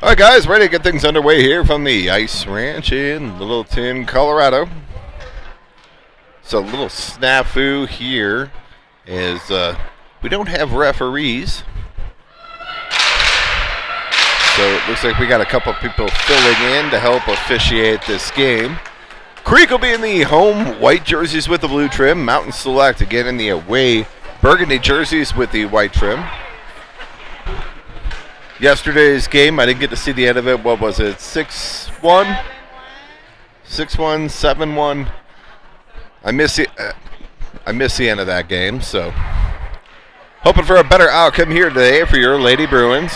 All right, guys, ready to get things underway here from the Ice Ranch in Littleton, Colorado. So a little snafu here is we don't have referees. So it looks like we got a couple people filling in to help officiate this game. Creek will be in the home white jerseys with the blue trim. Mountain Select again in the away burgundy jerseys with the white trim. Yesterday's game, I didn't get to see the end of it. What was it? 6-1? 6-1, 7-1. I miss the end of that game, so hoping for a better outcome here today for your Lady Bruins.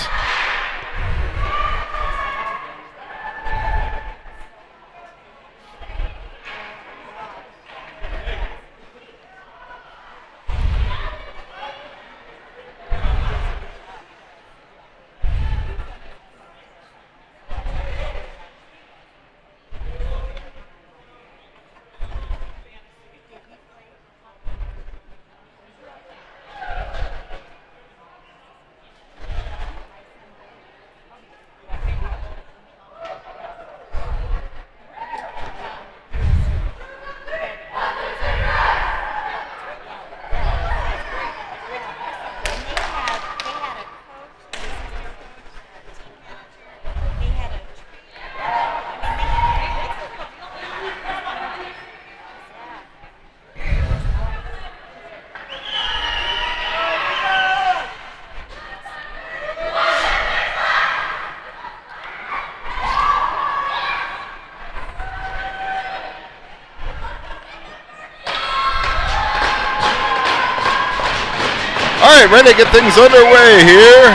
All right, ready to get things underway here.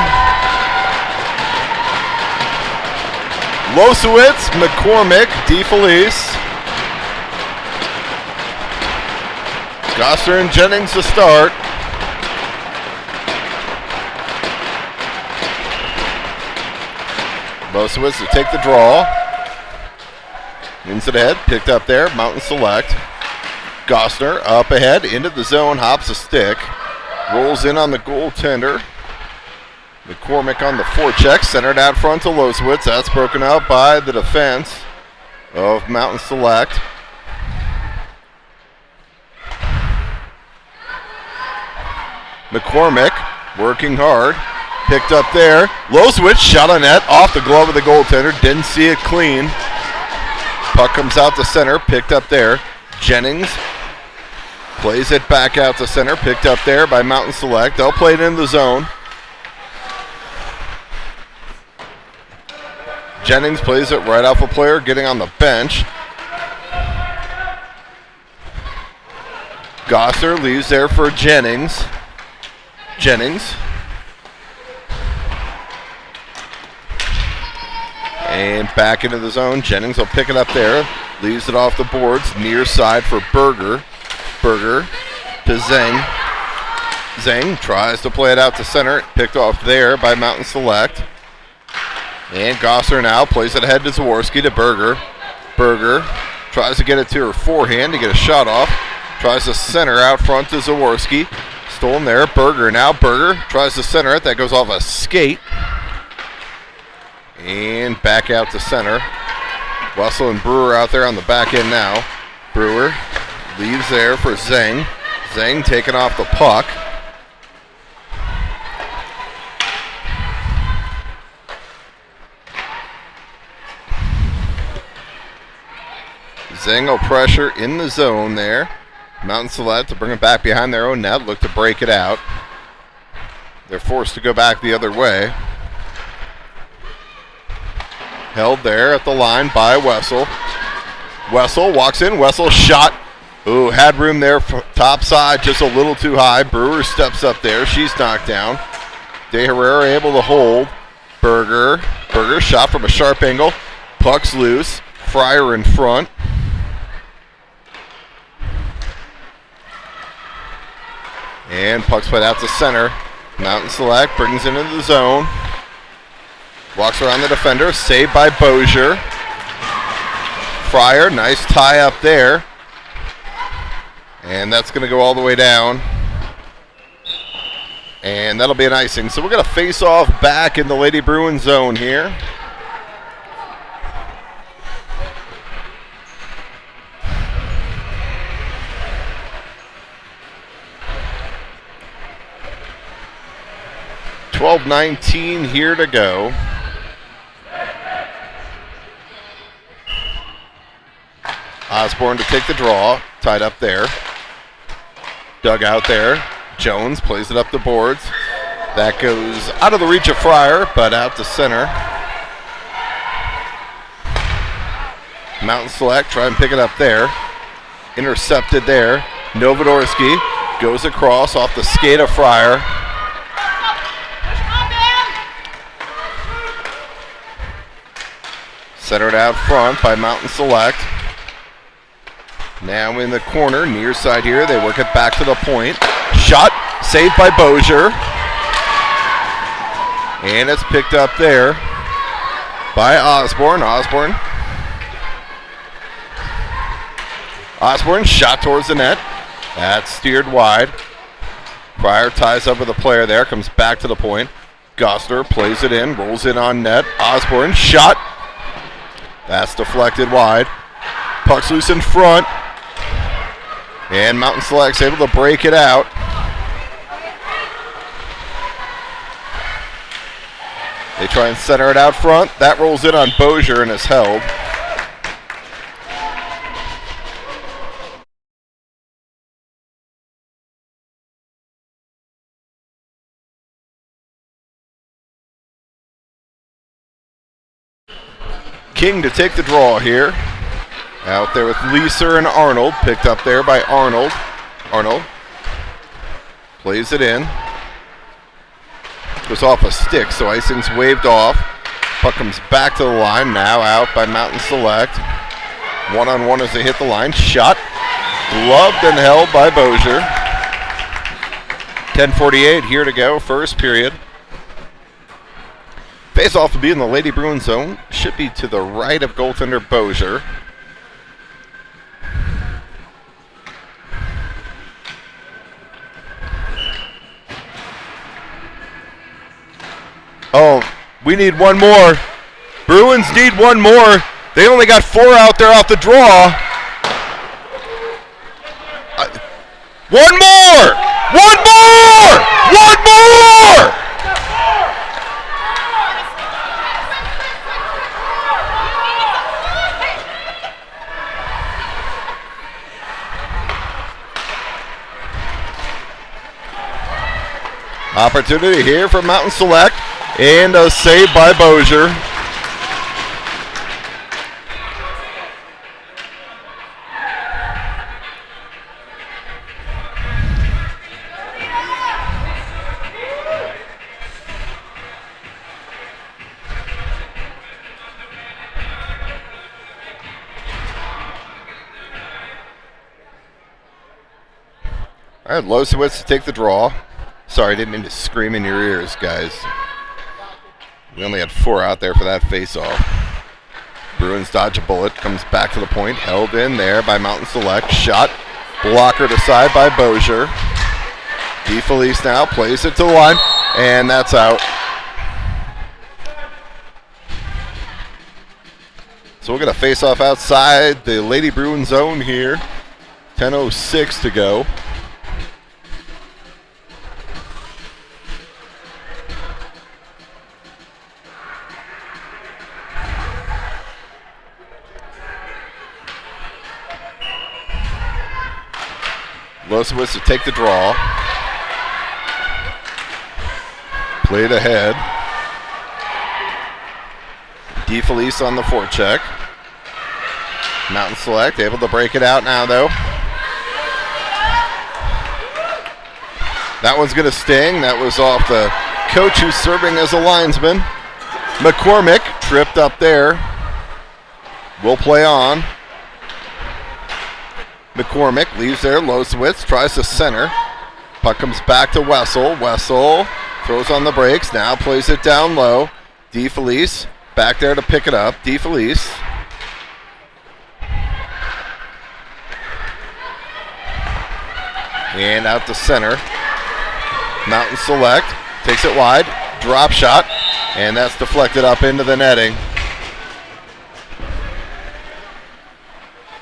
Losowitz, McCormick, DeFelice. Gosser and Jennings to start. Losowitz to take the draw. Wins it ahead, picked up there, Mountain Select. Gosner up ahead, into the zone, hops a stick. Rolls in on the goaltender. McCormick on the forecheck, centered out front to Losowitz. That's broken out by the defense of Mountain Select. McCormick working hard. Picked up there. Losowitz shot on net off the glove of the goaltender. Didn't see it clean. Puck comes out to center. Picked up there. Jennings plays it back out to center. Picked up there by Mountain Select. They'll play it in the zone. Jennings plays it right off a player getting on the bench. Gosser leaves there for Jennings. Jennings. And back into the zone. Jennings will pick it up there. Leaves it off the boards. Near side for Berger. Berger to Zeng. Zeng tries to play it out to center. Picked off there by Mountain Select. And Gosser now plays it ahead to Zaworski to Berger. Berger tries to get it to her forehand to get a shot off. Tries to center out front to Zaworski. Stolen there. Berger now. Berger tries to center it. That goes off a skate. And back out to center. Wessel and Brewer out there on the back end now. Brewer leaves there for Zeng. Zeng taking off the puck. Zeng will pressure in the zone there. Mountain Select to bring it back behind their own net. Look to break it out. They're forced to go back the other way. Held there at the line by Wessel. Wessel walks in. Wessel shot. Ooh, had room there, top side, just a little too high. Brewer steps up there. She's knocked down. De Herrera able to hold. Berger shot from a sharp angle. Puck's loose. Fryer in front. And puck's played out to center. Mountain Select brings it into the zone. Walks around the defender. Saved by Bozier. Fryer, nice tie up there. And that's going to go all the way down. And that'll be an icing. So we're going to face off back in the Lady Bruins zone here. 12:19 here to go. Osborne to take the draw, tied up there. Dug out there. Jones plays it up the boards. That goes out of the reach of Fryer, but out to center. Mountain Select, try and pick it up there. Intercepted there. Novodorski goes across off the skate of Fryer. Centered out front by Mountain Select. Now in the corner, near side here. They work it back to the point. Shot, saved by Bozier. And it's picked up there by Osborne. Osborne shot towards the net. That's steered wide. Fryer ties up with a player there, comes back to the point. Gosler plays it in, rolls it on net. Osborne shot. That's deflected wide. Puck's loose in front. And Mountain Select's able to break it out. They try and center it out front. That rolls in on Bozier and is held. King to take the draw here. Out there with Leeser and Arnold. Picked up there by Arnold. Arnold plays it in. Goes off a stick, so icing's waved off. Puck comes back to the line. Now out by Mountain Select. One-on-one as they hit the line. Shot. Gloved and held by Bozier. 10:48 here to go. First period. Face-off to be in the Lady Bruins zone. Should be to the right of goaltender Bozier. Oh, we need one more. Bruins need one more. They only got 4 out there off the draw. One more! One more! One more! Opportunity here for Mountain Select. And a save by Bozier. All right, Losowitz to take the draw. Sorry, I didn't mean to scream in your ears, guys. We only had 4 out there for that face-off. Bruins dodge a bullet, comes back to the point, held in there by Mountain Select. Shot, blocker to side by Bozier. DeFelice now plays it to the line, and that's out. So we'll get a face-off outside the Lady Bruins zone here. 10:06 to go. Losowitz to take the draw. Played ahead. DeFelice on the forecheck. Mountain Select able to break it out now, though. That one's going to sting. That was off the coach who's serving as a linesman. McCormick tripped up there. Will play on. McCormick leaves there. Losowitz tries to center. Puck comes back to Wessel. Wessel throws on the brakes. Now plays it down low. DeFelice back there to pick it up. DeFelice. And out to center. Mountain Select takes it wide. Drop shot. And that's deflected up into the netting.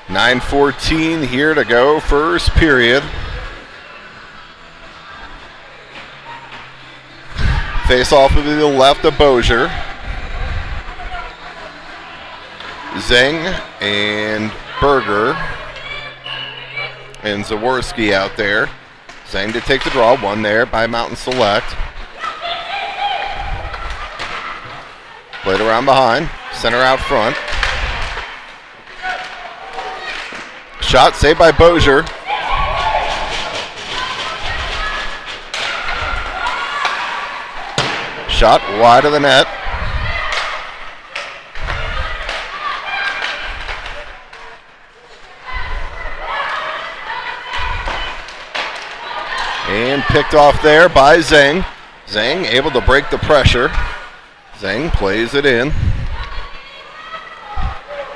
9:14 here to go, first period. Face off to the left of Bozier. Zeng and Berger. And Zaworski out there. Zeng to take the draw. One there by Mountain Select. Played around behind. Center out front. Shot saved by Bozier. Shot wide of the net. And picked off there by Zeng. Zeng able to break the pressure. Zeng plays it in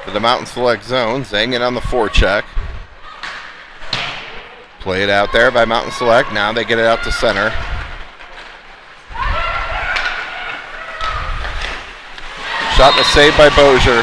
to the Mountain Select zone. Zeng in on the forecheck. Played out there by Mountain Select. Now they get it out to center. Shot and a save by Bozier.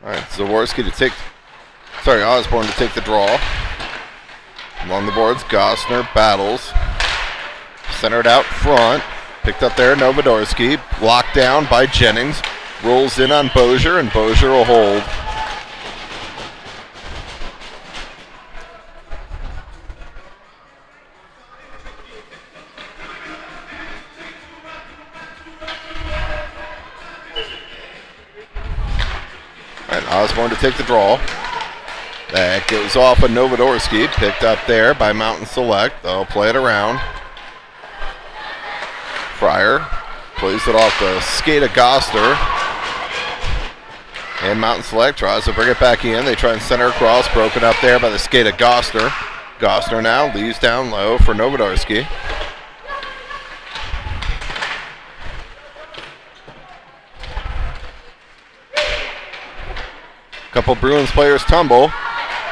All right, Zaworski to take, Osborne to take the draw. Along the boards, Gosner battles. Centered out front. Picked up there, Novodorski. Blocked down by Jennings. Rolls in on Bozier, and Bozier will hold. And Osborne to take the draw. That goes off of Novodorski. Picked up there by Mountain Select. They'll play it around. Fryer plays it off the skate of Gosner. And Mountain Select tries to bring it back in. They try and center across. Broken up there by the skate of Gosner. Gosner now leaves down low for Novodorski. Couple Bruins players tumble.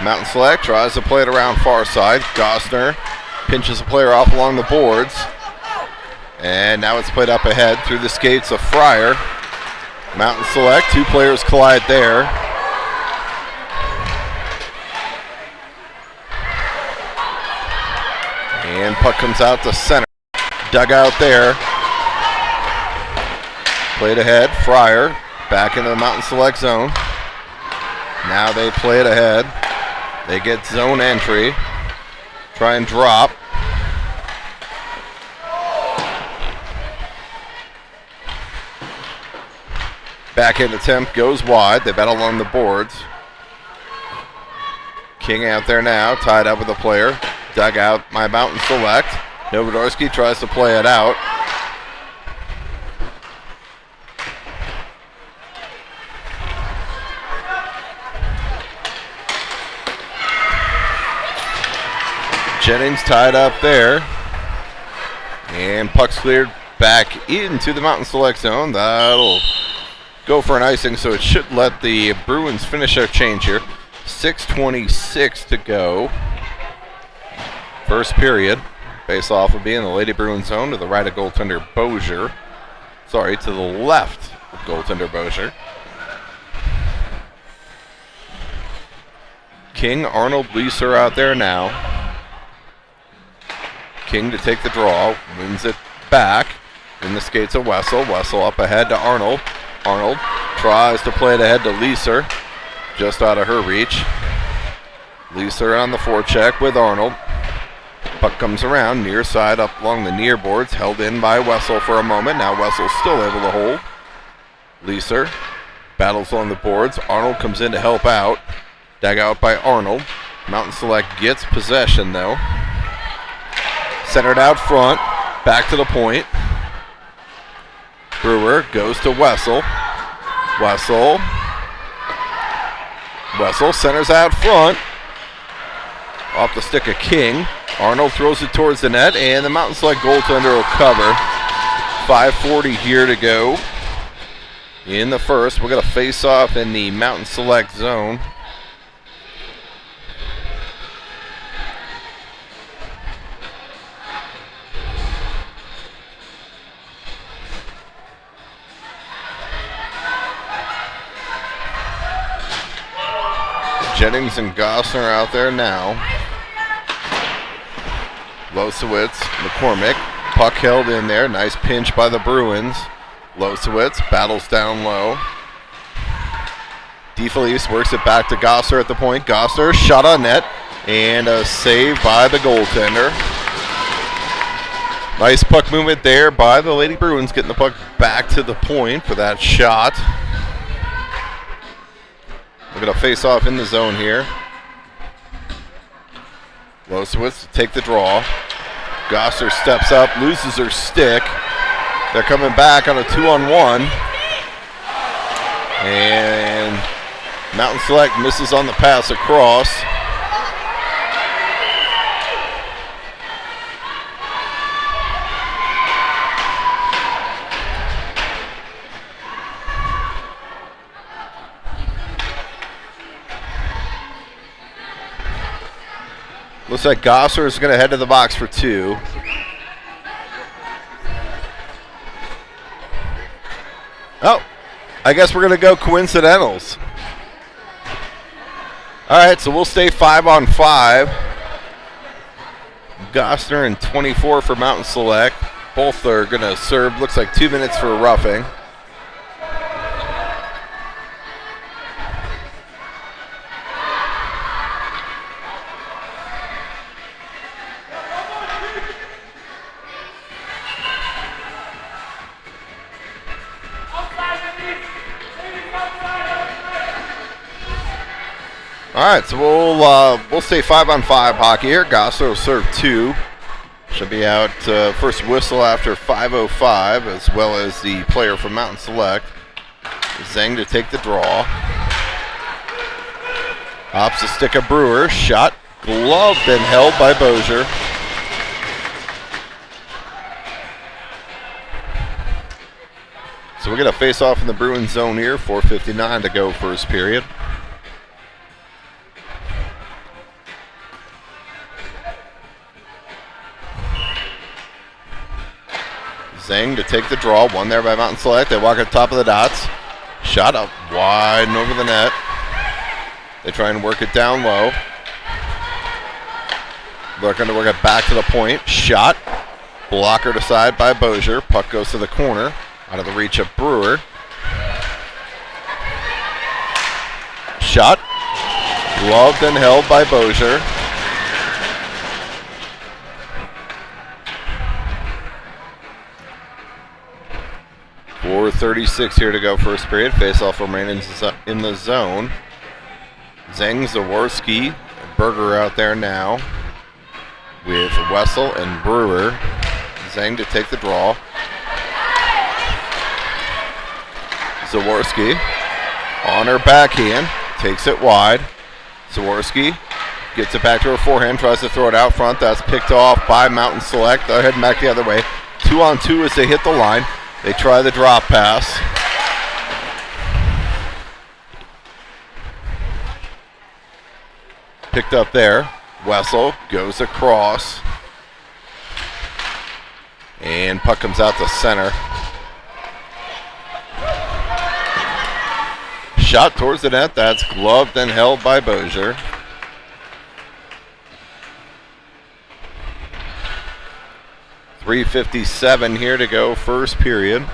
Mountain Select tries to play it around far side. Gosner pinches a player off along the boards. And now it's played up ahead through the skates of Fryer. Mountain Select, two players collide there. And puck comes out to center. Dugout there. Played ahead, Fryer back into the Mountain Select zone. Now they play it ahead. They get zone entry. Try and drop. Backhand attempt goes wide. They battle along the boards. King out there now, tied up with a player. Dug out by Mountain Select. Novodorski tries to play it out. Jennings tied up there. And puck's cleared back into the Mountain Select zone. That'll go for an icing, so it should let the Bruins finish their change here. 6:26 to go. First period. Face-off will be in the Lady Bruins zone to the right of goaltender Bozier. Sorry, to the left of goaltender Bozier. King, Arnold, Leeser out there now. King to take the draw, wins it back in the skates of Wessel. Wessel up ahead to Arnold. Arnold tries to play it ahead to Leeser, just out of her reach. Leeser on the forecheck with Arnold. Puck comes around, near side up along the near boards, held in by Wessel for a moment. Now Wessel's still able to hold. Leeser battles on the boards. Arnold comes in to help out. Dug out by Arnold. Mountain Select gets possession though. Centered out front, back to the point. Brewer goes to Wessel. Wessel centers out front. Off the stick of King. Arnold throws it towards the net, and the Mountain Select goaltender will cover. 5:40 here to go in the first. We're going to face off in the Mountain Select zone. Jennings and Gossner out there now. Losowitz, McCormick. Puck held in there. Nice pinch by the Bruins. Losowitz battles down low. DeFelice works it back to Gossner at the point. Gossner shot on net and a save by the goaltender. Nice puck movement there by the Lady Bruins, getting the puck back to the point for that shot. We're going to face off in the zone here. Losowitz to take the draw. Gossner steps up, loses her stick. They're coming back on a 2-on-1. And Mountain Select misses on the pass across. Looks like Gossner is going to head to the box for 2. Oh, I guess we're going to go coincidentals. All right, so we'll stay 5-on-5. Gossner and 24 for Mountain Select. Both are going to serve, looks like 2 minutes for roughing. All right, so we'll stay 5-on-5 hockey here. Gossner will serve 2. Should be out first whistle after 5:05, as well as the player from Mountain Select. Zeng to take the draw. Hops the stick of Brewer. Shot, gloved and held by Bozier. So we're going to face off in the Bruins zone here. 4:59 to go first period. Zeng to take the draw. One there by Mountain Select. They walk at the top of the dots. Shot up wide and over the net. They try and work it down low. They're going to work it back to the point. Shot. Blocker to side by Bozier. Puck goes to the corner. Out of the reach of Brewer. Shot. Gloved and held by Bozier. .436 here to go first period. Face-off remaining in the zone. Zeng, Zaworski, Berger out there now with Wessel and Brewer. Zeng to take the draw. Zaworski on her backhand, takes it wide. Zaworski gets it back to her forehand, tries to throw it out front. That's picked off by Mountain Select. They're heading back the other way. 2-on-2 as they hit the line. They try the drop pass. Picked up there. Wessel goes across. And puck comes out to center. Shot towards the net. That's gloved and held by Bozier. .357 here to go first period.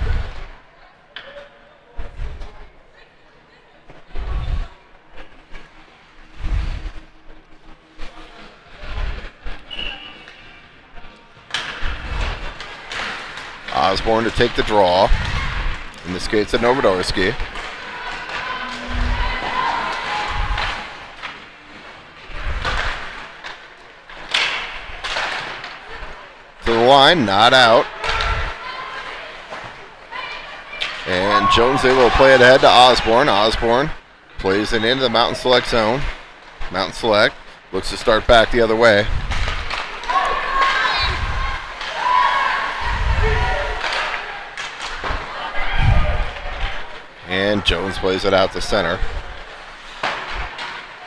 Osborne to take the draw. In this case, it's Novodorski. To the line, not out. And Jones able to play it ahead to Osborne. Osborne plays it into the Mountain Select zone. Mountain Select looks to start back the other way. And Jones plays it out to center.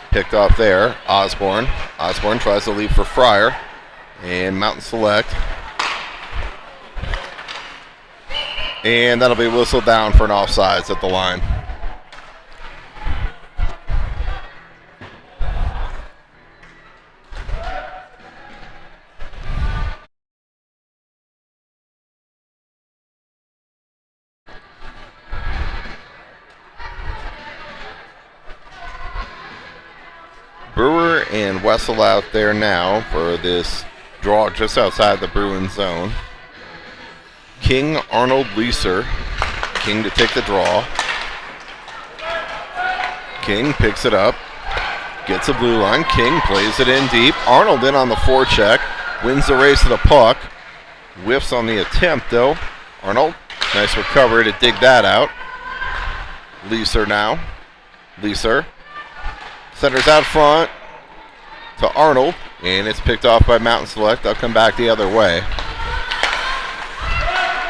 Picked off there, Osborne. Osborne tries to leave for Fryer. And Mountain Select. And that'll be whistled down for an offsides at the line. Burger and Wessel out there now for this draw just outside the Bruins zone. King, Arnold, Leeser. King to take the draw. King picks it up. Gets a blue line. King plays it in deep. Arnold in on the forecheck. Wins the race to the puck. Whiffs on the attempt, though. Arnold, nice recovery to dig that out. Leeser now. Leeser centers out front to Arnold, and it's picked off by Mountain Select. They'll come back the other way.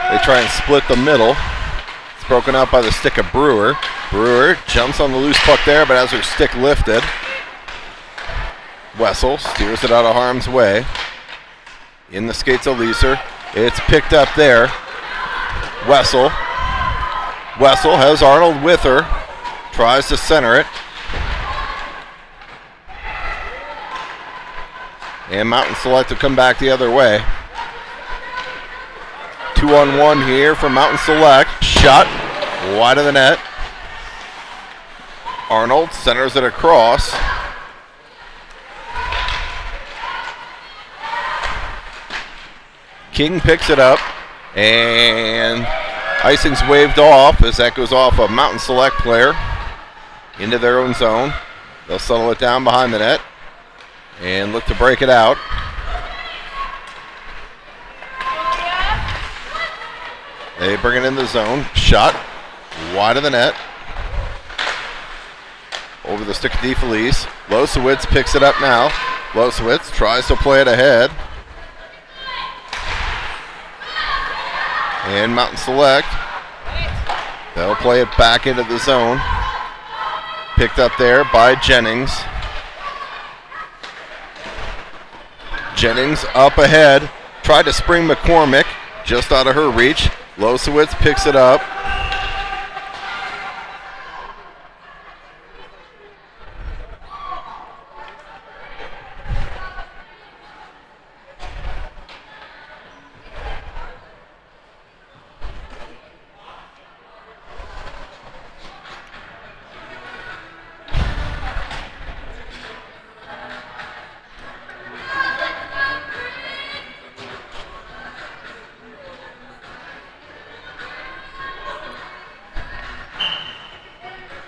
They try and split the middle. It's broken up by the stick of Brewer. Brewer jumps on the loose puck there, but has her stick lifted. Wessel steers it out of harm's way. In the skates of Leeser. It's picked up there. Wessel has Arnold with her. Tries to center it. And Mountain Select to come back the other way. 2-on-1 here for Mountain Select. Shot wide of the net. Arnold centers it across. King picks it up. And icing's waved off as that goes off a Mountain Select player into their own zone. They'll settle it down behind the net and look to break it out. They bring it in the zone. Shot wide of the net. Over the stick of DeFelice. Losowitz picks it up now. Losowitz tries to play it ahead. And Mountain Select, they'll play it back into the zone. Picked up there by Jennings. Jennings up ahead. Tried to spring McCormick, just out of her reach. Losowitz picks it up.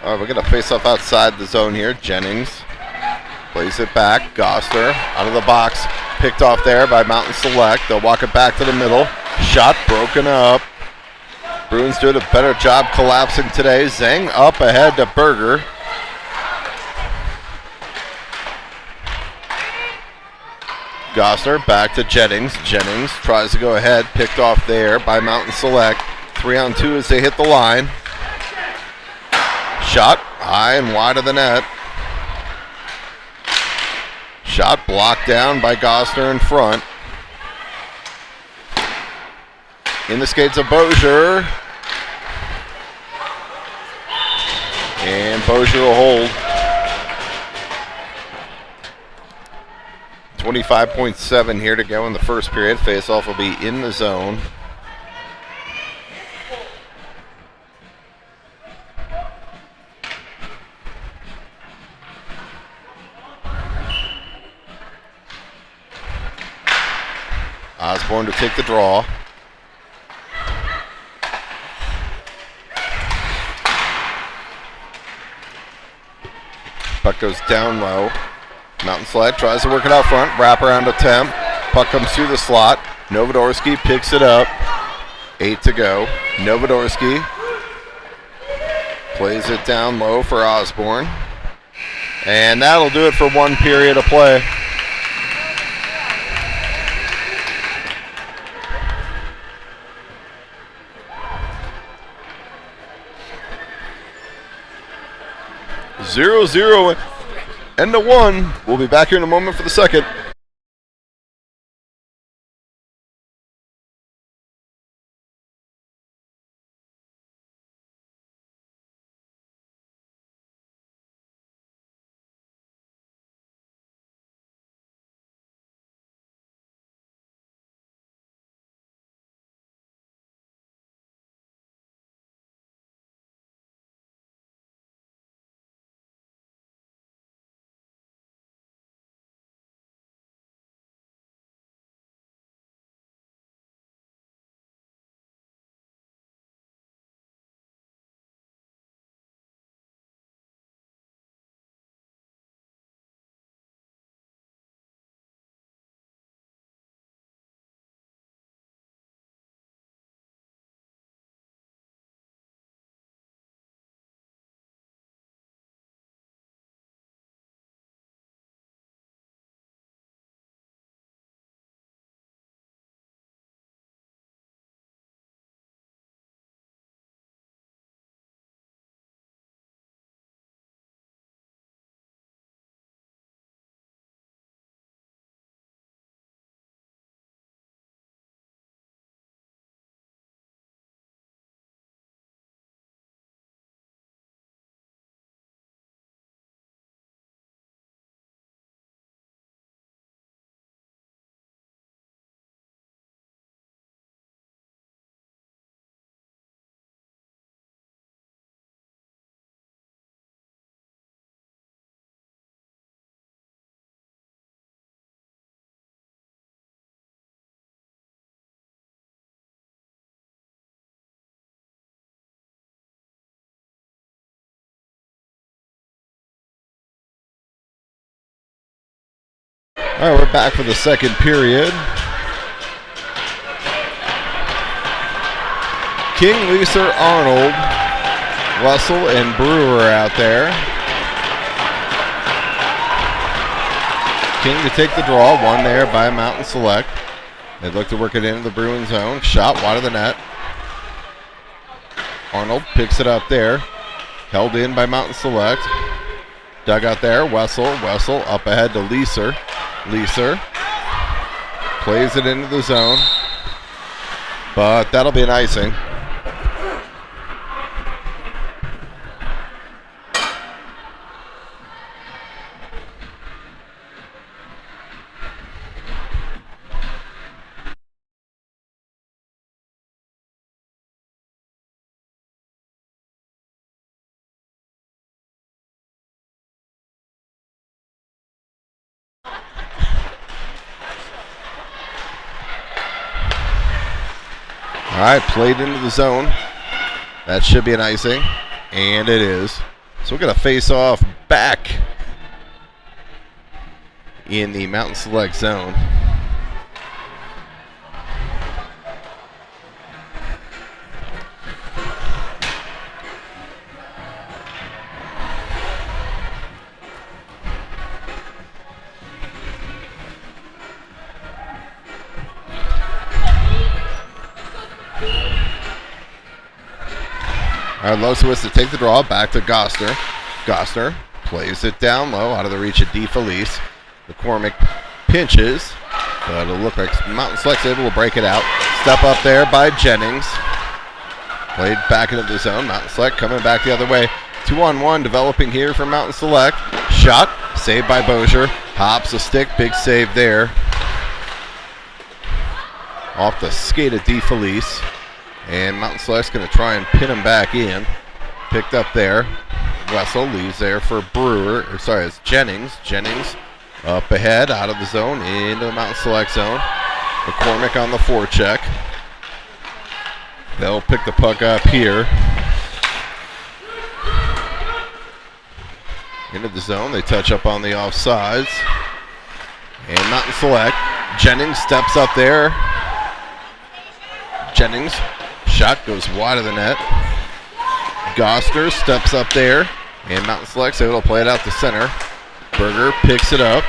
All right, we're going to face off outside the zone here. Jennings plays it back. Goster out of the box. Picked off there by Mountain Select. They'll walk it back to the middle. Shot broken up. Bruins doing a better job collapsing today. Zhang up ahead to Berger. Goster back to Jennings. Jennings tries to go ahead. Picked off there by Mountain Select. 3-on-2 as they hit the line. Shot high and wide of the net. Shot blocked down by Gosner in front. In the skates of Bozier. And Bozier will hold. 25.7 here to go in the first period. Face-off will be in the zone. Osborne to take the draw. Puck goes down low. Mountain Select tries to work it out front. Wraparound attempt. Puck comes through the slot. Novodorski picks it up. 8 to go. Novodorski plays it down low for Osborne. And that'll do it for one period of play. Zero, zero, and a 1. We'll be back here in a moment for the second. All right, we're back for the second period. King, Leeser, Arnold, Russell, and Brewer out there. King to take the draw. One there by Mountain Select. They look to work it into the Bruins zone. Shot wide of the net. Arnold picks it up there. Held in by Mountain Select. Dug out there. Wessel up ahead to Leeser. Leeser plays it into the zone. But that'll be an icing. All right, played into the zone. That should be an icing, and it is. So we're going to face off back in the Mountain Select zone. All right, Losowitz to take the draw, back to Gostner. Gostner plays it down low, out of the reach of DeFelice. McCormick pinches, but it'll look like Mountain Select's able to break it out. Step up there by Jennings. Played back into the zone. Mountain Select coming back the other way. 2-on-1 developing here for Mountain Select. Shot, saved by Bozier. Hops a stick, big save there. Off the skate of DeFelice. And Mountain Select's going to try and pin him back in. Picked up there. Wessel leaves there for Brewer. Or sorry, it's Jennings. Jennings up ahead, out of the zone, into the Mountain Select zone. McCormick on the forecheck. They'll pick the puck up here. Into the zone. They touch up on the offsides. And Mountain Select. Jennings steps up there. Jennings. Shot goes wide of the net. Gostner steps up there. And Mountain Select's able to play it out to center. Berger picks it up.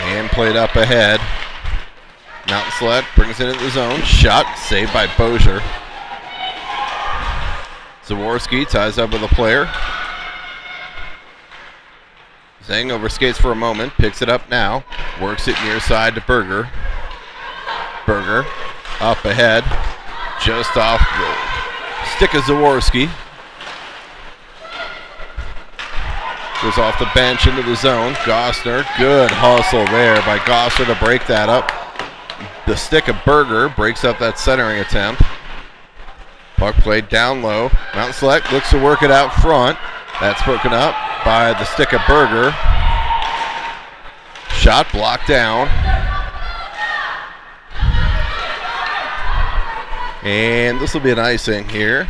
And played up ahead. Mountain Select brings it into the zone. Shot saved by Bozier. Zaworski ties up with a player. Zhang overskates for a moment. Picks it up now. Works it near side to Berger. Berger up ahead, just off the stick of Zaworski. Goes off the bench into the zone. Gostner, good hustle there by Gostner to break that up. The stick of Berger breaks up that centering attempt. Puck played down low. Mountain Select looks to work it out front. That's broken up by the stick of Berger. Shot blocked down. And this will be an icing here.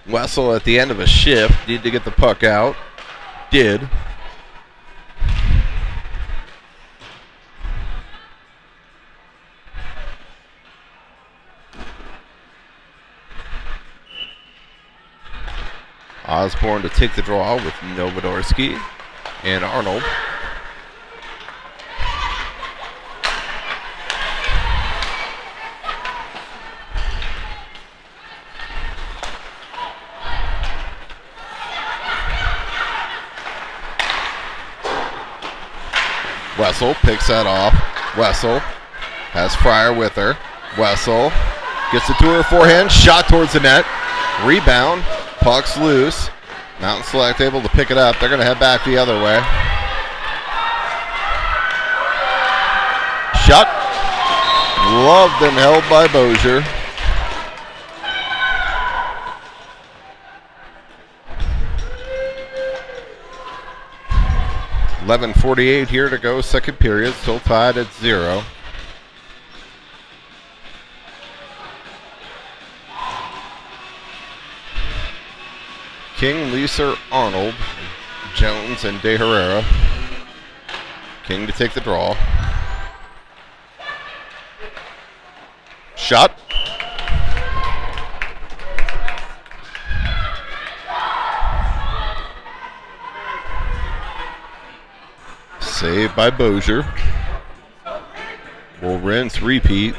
Wessel at the end of a shift needed to get the puck out. Did. Osborne to take the draw with Novodorski and Arnold. Wessel picks that off. Wessel has Fryer with her. Wessel gets it to her forehand. Shot towards the net. Rebound. Puck's loose. Mountain Select able to pick it up. They're going to head back the other way. Shot. Loved and held by Bozier. .11:48 here to go, second period, still tied at 0. King, Leeser, Arnold, Jones, and De Herrera. King to take the draw. Shot. Saved by Bozier. Will rinse, repeat.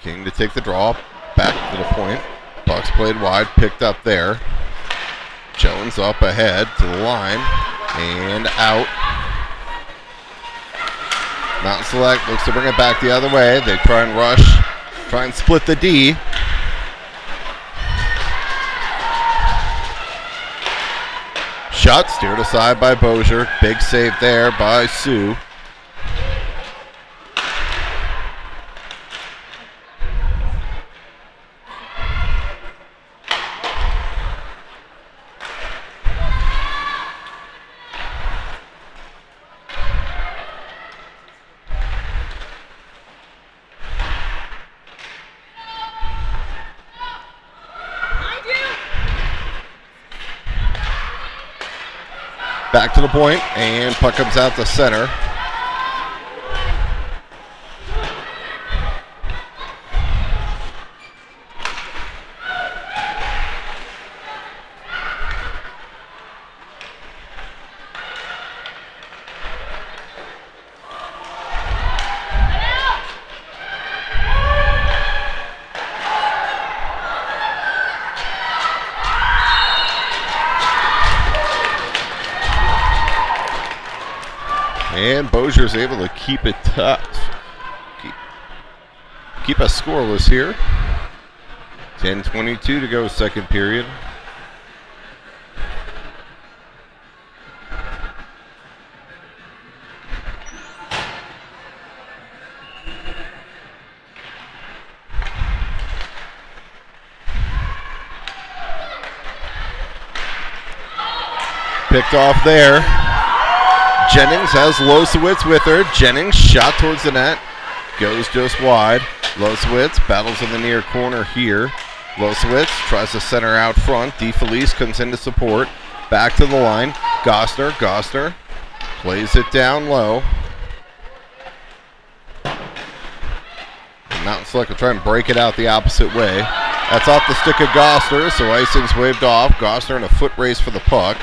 King to take the draw. Back to the point. Bucks played wide, picked up there. Jones up ahead to the line and out. Mountain Select looks to bring it back the other way. They try and rush, try and split the D. Shot steered aside by Bozier. Big save there by Sue. Back to the point, and puck comes out to center. And Bozier's able to keep it tough. Keep us scoreless here. 10:22 to go, second period. Picked off there. Jennings has Losowitz with her. Jennings shot towards the net. Goes just wide. Losowitz battles in the near corner here. Losowitz tries to center out front. DeFelice comes in to support. Back to the line. Gostner. Gostner plays it down low. Mountain Select will try and break it out the opposite way. That's off the stick of Gostner, so icing's waved off. Gostner in a foot race for the puck.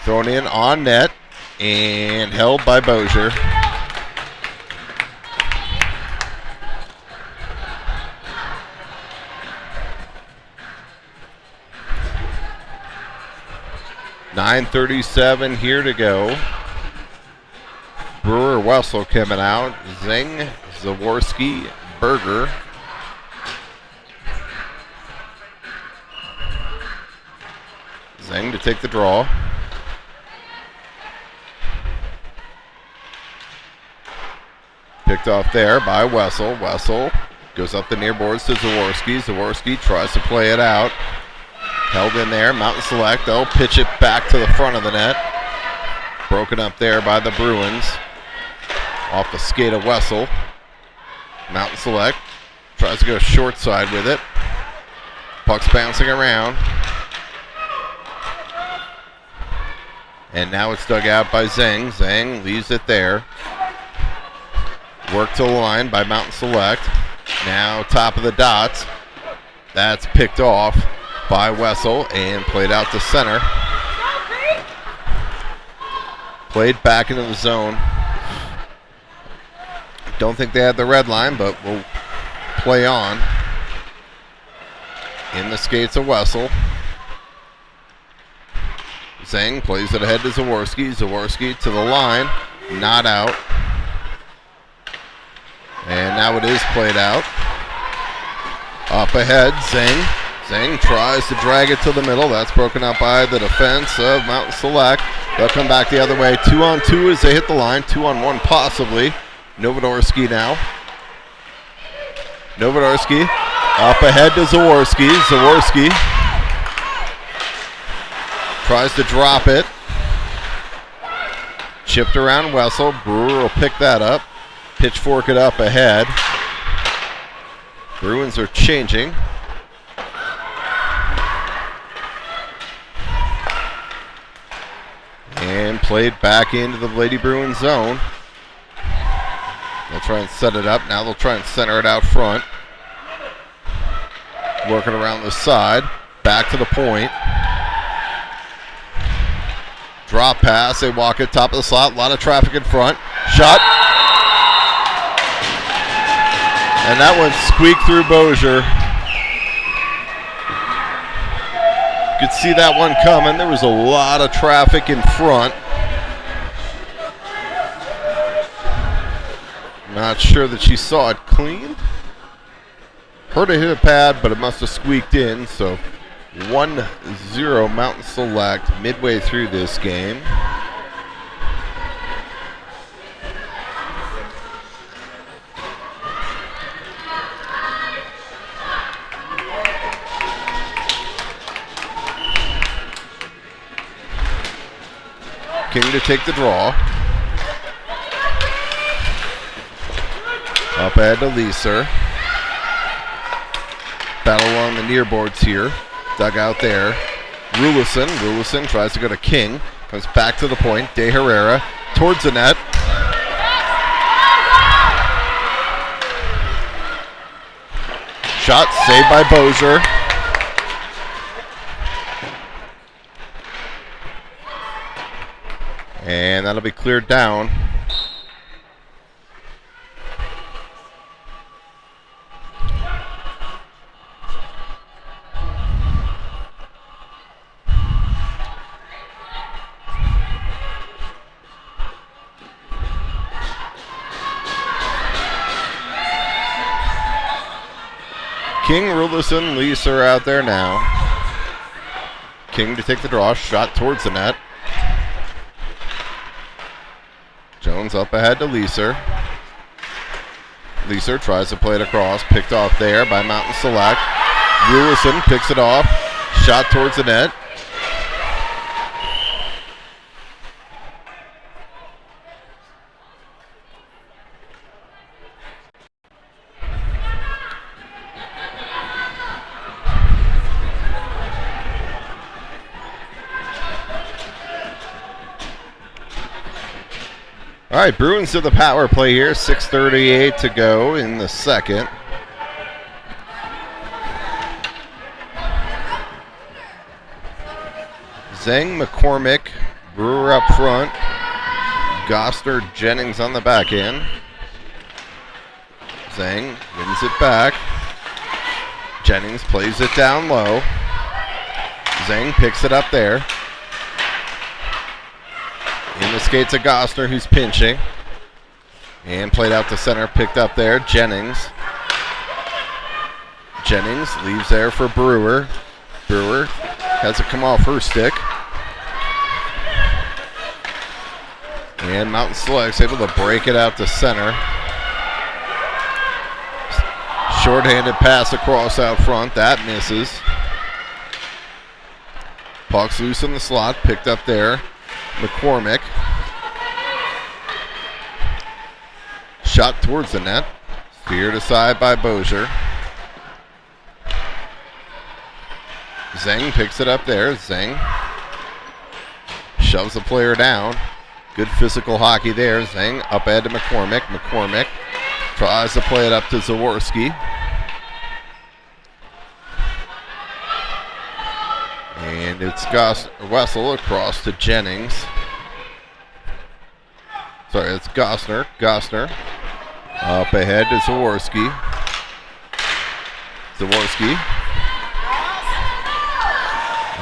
Thrown in on net and held by Bozier. .937 here to go. Brewer Wessel coming out. Zing, Zaworski, Berger. Zing to take the draw. Picked off there by Wessel. Wessel goes up the near boards to Zaworski. Zaworski tries to play it out. Held in there. Mountain Select, they'll pitch it back to the front of the net. Broken up there by the Bruins. Off the skate of Wessel. Mountain Select tries to go short side with it. Puck's bouncing around. And now it's dug out by Zhang. Zhang leaves it there. Work to the line by Mountain Select. Now top of the dots. That's picked off by Wessel and played out to center. Played back into the zone. Don't think they had the red line, but we'll play on. In the skates of Wessel. Zhang plays it ahead to Zaworski. Zaworski to the line. Not out. And now it is played out. Up ahead, Zhang. Zhang tries to drag it to the middle. That's broken up by the defense of Mountain Select. They'll come back the other way. 2-on-2 as they hit the line. 2-on-1 possibly. Novodorsky now. Novodorsky up ahead to Zaworski. Zaworski tries to drop it. Chipped around Wessel. Brewer will pick that up. Pitchfork it up ahead. Bruins are changing. And played back into the Lady Bruins zone. They'll try and set it up. Now they'll try and center it out front. Working around the side. Back to the point. Drop pass. They walk it top of the slot. A lot of traffic in front. Shot. And that one squeaked through Bozier. You could see that one coming. There was a lot of traffic in front. Not sure that she saw it clean. Heard it hit a pad, but it must have squeaked in. So 1-0 Mountain Select midway through this game. King to take the draw. Up ahead to Leeser. Battle along the near boards here. Dug out there. Rulison tries to go to King. Comes back to the point. De Herrera towards the net. Shot saved by Bozier. And that'll be cleared down. King, Rulison, Leeser out there now. King to take the draw. Shot towards the net. Jones up ahead to Leeser. Leeser tries to play it across. Picked off there by Mountain Select. Rulison picks it off. Shot towards the net. All right, Bruins to the power play here. 6:38 to go in the second. Zhang, McCormick, Brewer up front. Gostner, Jennings on the back end. Zhang wins it back. Jennings plays it down low. Zhang picks it up there. In the skates of Gostner, who's pinching. And played out to center, picked up there. Jennings leaves there for Brewer. Brewer has it come off her stick. And Mountain Select's able to break it out to center. Short-handed pass across out front. That misses. Puck's loose in the slot, picked up there. McCormick. Shot towards the net. Steered aside by Bozier. Zhang picks it up there. Zhang shoves the player down. Good physical hockey there. Zhang up ahead to McCormick. McCormick tries to play it up to Zaworski. And it's Wessel across to Jennings. Sorry, it's Gostner. Gostner up ahead to Zaworski. Zaworski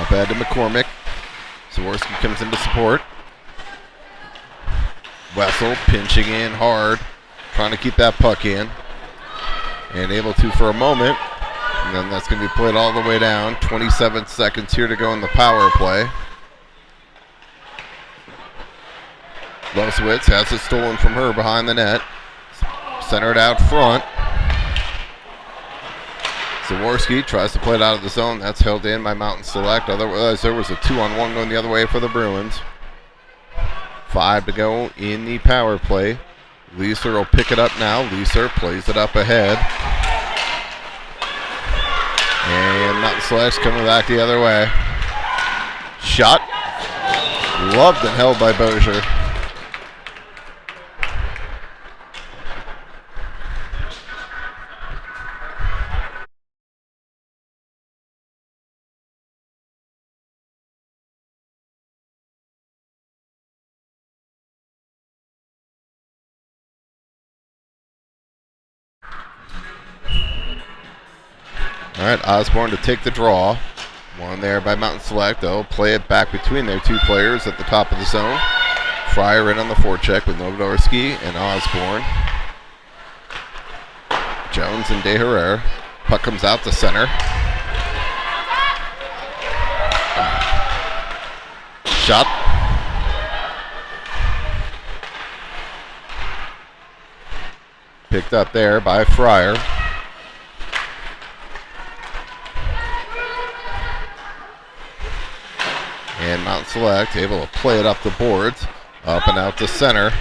up ahead to McCormick. Zaworski comes into support. Wessel pinching in hard, trying to keep that puck in. And able to for a moment. And then that's going to be played all the way down. 27 seconds here to go in the power play. Losewitz has it stolen from her behind the net. Centered out front. Zaworski tries to play it out of the zone. That's held in by Mountain Select. Otherwise, there was a 2-on-1 going the other way for the Bruins. 5 to go in the power play. Leeser will pick it up now. Leeser plays it up ahead. And Mountain Select's coming back the other way. Shot. Loved and held by Bozier. All right, Osborne to take the draw. One there by Mountain Select. They'll play it back between their two players at the top of the zone. Fryer in on the forecheck with Novodorski and Osborne. Jones and De Herrera. Puck comes out to center. Shot. Picked up there by Fryer. And Mount Select able to play it up the boards, up and out to center.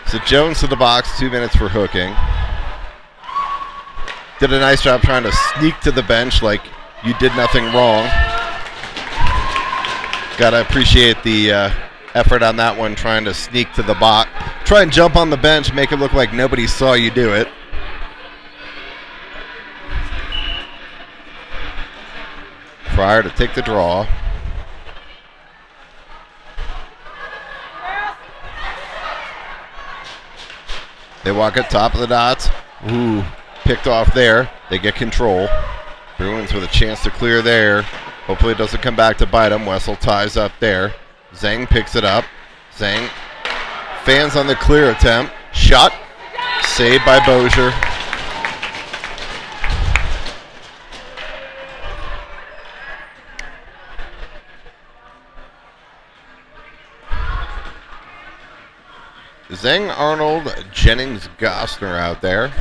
So Jones to the box, 2 minutes for hooking. Did a nice job trying to sneak to the bench like you did nothing wrong. Gotta appreciate the effort on that one, trying to sneak to the box. Try and jump on the bench, make it look like nobody saw you do it. Fryer to take the draw. They walk at top of the dots. Ooh, picked off there. They get control. Bruins with a chance to clear there. Hopefully it doesn't come back to bite them. Wessel ties up there. Zhang picks it up. Zhang fans on the clear attempt. Shot. Saved by Bozier. Zhang, Arnold, Jennings, Gostner out there.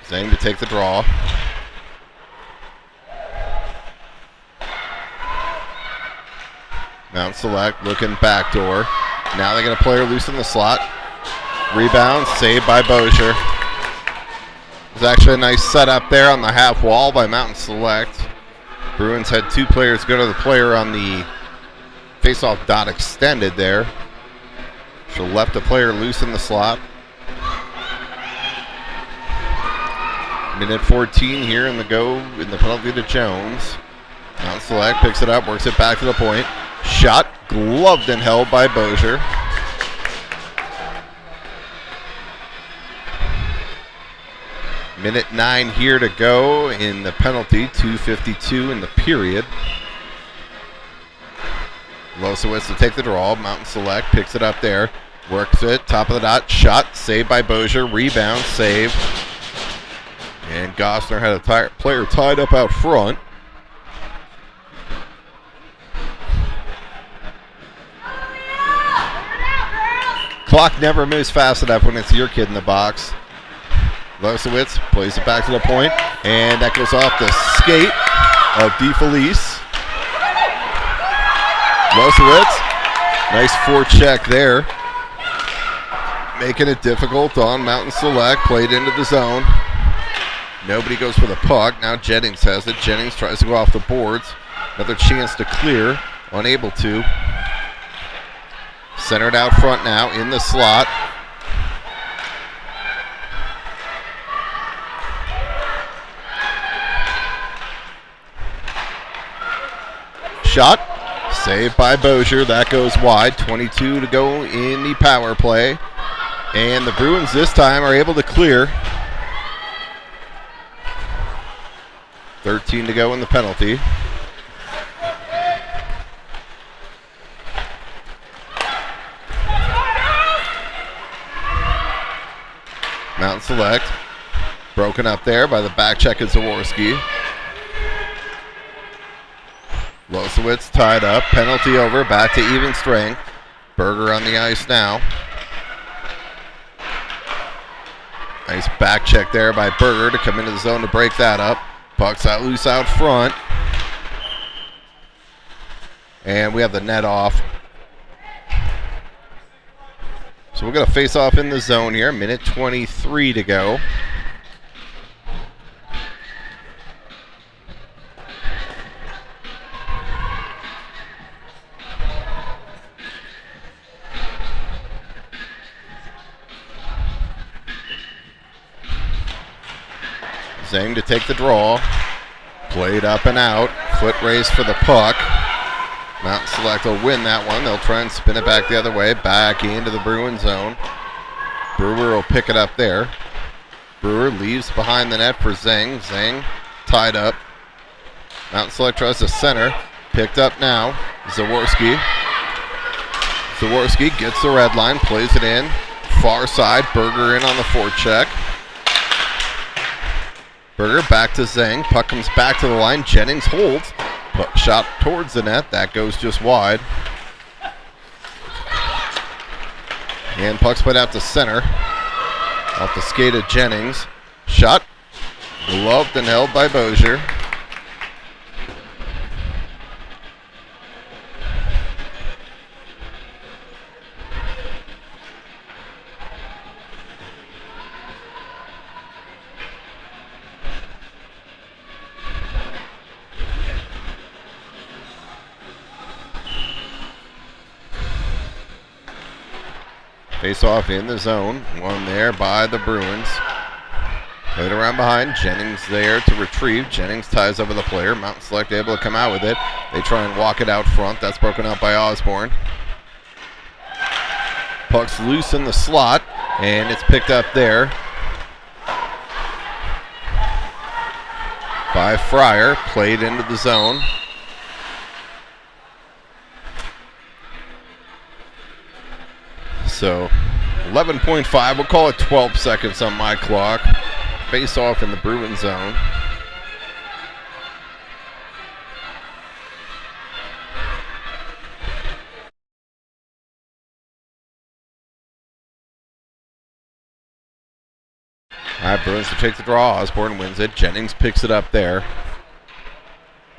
Zhang to take the draw. Mount Select looking backdoor. Now they get a player loose in the slot. Rebound, saved by Bozier. There's actually a nice setup there on the half wall by Mountain Select. Bruins had two players go to the player on the face-off dot extended there. So left a player loose in the slot. Minute 14 here in the go in the penalty to Jones. Mount Select picks it up, works it back to the point. Shot, gloved and held by Bozier. Minute 9 here to go in the penalty, 2:52 in the period. Losowitz to take the draw. Mountain Select picks it up there, works it, top of the dot, shot, saved by Bozier, rebound, save. And Gostner had a player tied up out front. Clock never moves fast enough when it's your kid in the box. Losowitz plays it back to the point, and that goes off the skate of DeFelice. Losowitz, nice forecheck there, making it difficult on Mountain Select. Played into the zone. Nobody goes for the puck. Now Jennings has it. Jennings tries to go off the boards. Another chance to clear, unable to. Centered out front now in the slot. shot. Saved by Bozier. That goes wide. 22 to go in the power play. And the Bruins this time are able to clear. 13 to go in the penalty. Mountain Select. Broken up there by the back check of Zaworski. Losowitz tied up. Penalty over. Back to even strength. Berger on the ice now. Nice back check there by Berger to come into the zone to break that up. Puck's out loose out front. And we have the net off. So we're going to face off in the zone here. Minute 23 to go. Zang to take the draw. Played up and out. Foot race for the puck. Mountain Select will win that one. They'll try and spin it back the other way. Back into the Bruin zone. Brewer will pick it up there. Brewer leaves behind the net for Zang. Zang tied up. Mountain Select tries to center. Picked up now. Zaworski. Zaworski gets the red line. Plays it in. Far side. Berger in on the forecheck. Berger back to Zang. Puck comes back to the line. Jennings holds. Puck shot towards the net. That goes just wide. And puck's put out to center. Off the skate of Jennings. Shot. Gloved and held by Bozier. Face off in the zone. One there by the Bruins. Played around behind. Jennings there to retrieve. Jennings ties over the player. Mountain Select able to come out with it. They try and walk it out front. That's broken up by Osborne. Puck's loose in the slot, and it's picked up there by Fryer. Played into the zone. So 11.5, we'll call it 12 seconds on my clock. Face off in the Bruin zone. All right, Bruins to take the draw. Osborne wins it. Jennings picks it up there.